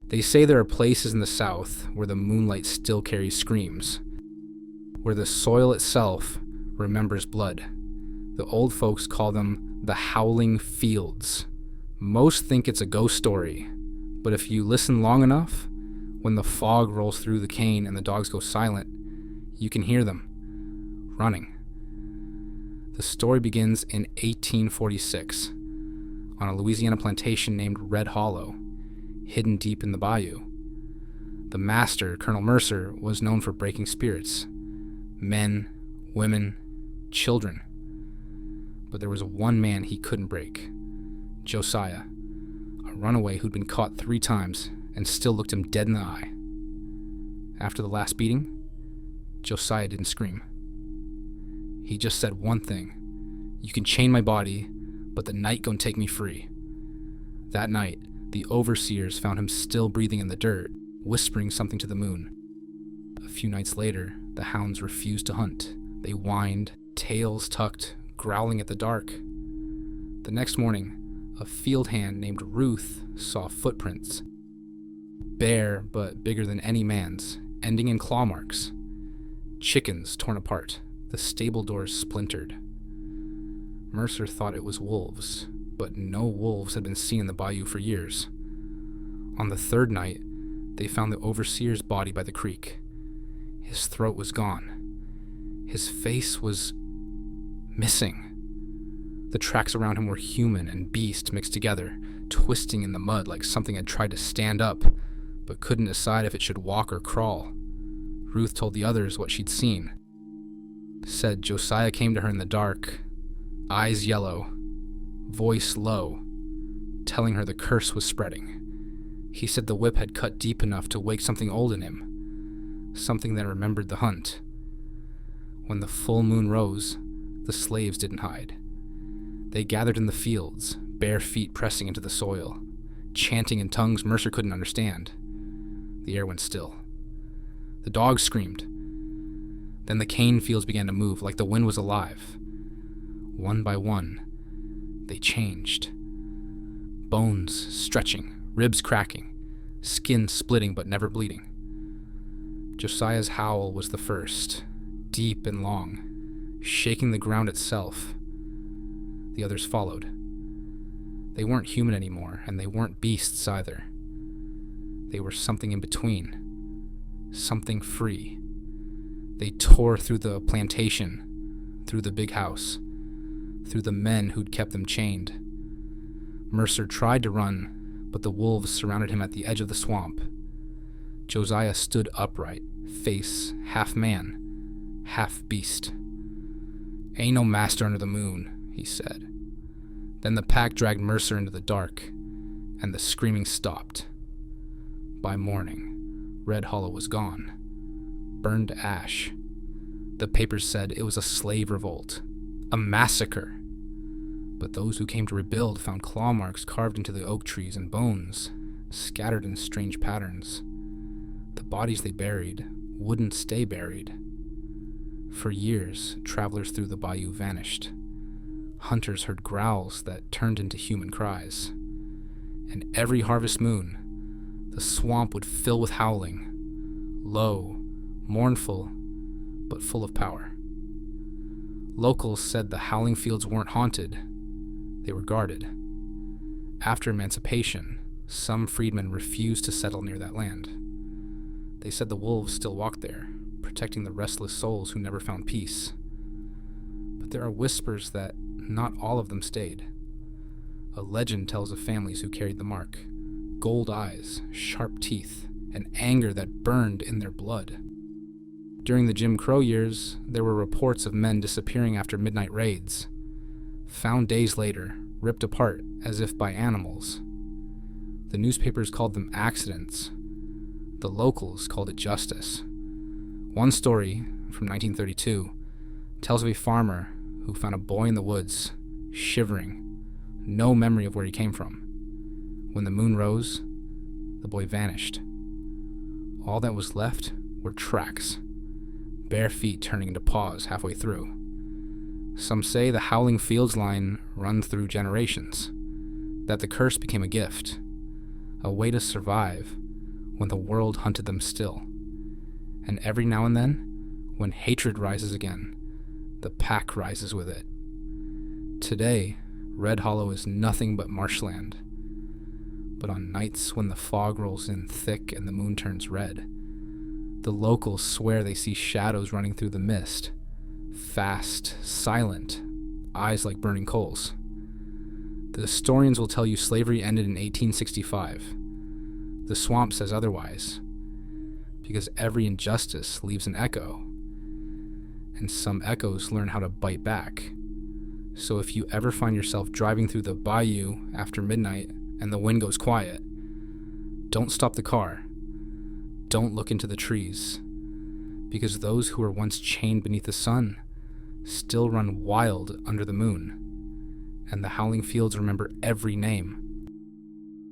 They say there are places in the South where the moonlight still carries screams, where the soil itself remembers blood. The old folks call them the Howling Fields. Most think it's a ghost story, but if you listen long enough, when the fog rolls through the cane and the dogs go silent, you can hear them running. The story begins in 1846 on a Louisiana plantation named Red Hollow, hidden deep in the Bayou. The master, Colonel Mercer, was known for breaking spirits, men, women, children. But there was one man he couldn't break, Josiah, a runaway who'd been caught 3 times and still looked him dead in the eye. After the last beating, Josiah didn't scream. He just said one thing: "You can chain my body, but the night gon' take me free." That night, the overseers found him still breathing in the dirt, whispering something to the moon. A few nights later, the hounds refused to hunt. They whined, tails tucked, growling at the dark. The next morning, a field hand named Ruth saw footprints, bare but bigger than any man's, ending in claw marks. Chickens torn apart, the stable doors splintered. Mercer thought it was wolves, but no wolves had been seen in the bayou for years. On the 3rd night, they found the overseer's body by the creek. His throat was gone. His face was missing. The tracks around him were human and beast mixed together, twisting in the mud like something had tried to stand up, but couldn't decide if it should walk or crawl. Ruth told the others what she'd seen. Said Josiah came to her in the dark, eyes yellow, voice low, telling her the curse was spreading. He said the whip had cut deep enough to wake something old in him, something that remembered the hunt. When the full moon rose, the slaves didn't hide. They gathered in the fields, bare feet pressing into the soil, chanting in tongues Mercer couldn't understand. The air went still. The dogs screamed. Then the cane fields began to move like the wind was alive. One by one, they changed. Bones stretching, ribs cracking, skin splitting but never bleeding. Josiah's howl was the first, deep and long, shaking the ground itself. The others followed. They weren't human anymore, and they weren't beasts either. They were something in between, something free. They tore through the plantation, through the big house, through the men who'd kept them chained. Mercer tried to run, but the wolves surrounded him at the edge of the swamp. Josiah stood upright, face half man, half beast. "Ain't no master under the moon," he said. Then the pack dragged Mercer into the dark, and the screaming stopped. By morning, Red Hollow was gone, burned to ash. The papers said it was a slave revolt, a massacre. But those who came to rebuild found claw marks carved into the oak trees and bones, scattered in strange patterns. The bodies they buried wouldn't stay buried. For years, travelers through the bayou vanished. Hunters heard growls that turned into human cries. And every harvest moon, the swamp would fill with howling, low, mournful, but full of power. Locals said the Howling Fields weren't haunted, they were guarded. After emancipation, some freedmen refused to settle near that land. They said the wolves still walked there, protecting the restless souls who never found peace. But there are whispers that not all of them stayed. A legend tells of families who carried the mark, gold eyes, sharp teeth, and anger that burned in their blood. During the Jim Crow years, there were reports of men disappearing after midnight raids, found days later, ripped apart as if by animals. The newspapers called them accidents. The locals called it justice. One story, from 1932, tells of a farmer who found a boy in the woods, shivering, no memory of where he came from. When the moon rose, the boy vanished. All that was left were tracks, bare feet turning into paws halfway through. Some say the Howling Fields line runs through generations, that the curse became a gift, a way to survive, when the world hunted them still. And every now and then, when hatred rises again, the pack rises with it. Today, Red Hollow is nothing but marshland. But on nights when the fog rolls in thick and the moon turns red, the locals swear they see shadows running through the mist, fast, silent, eyes like burning coals. The historians will tell you slavery ended in 1865. The swamp says otherwise, because every injustice leaves an echo, and some echoes learn how to bite back. So if you ever find yourself driving through the Bayou after midnight and the wind goes quiet, don't stop the car. Don't look into the trees, because those who were once chained beneath the sun still run wild under the moon, and the Howling Fields remember every name,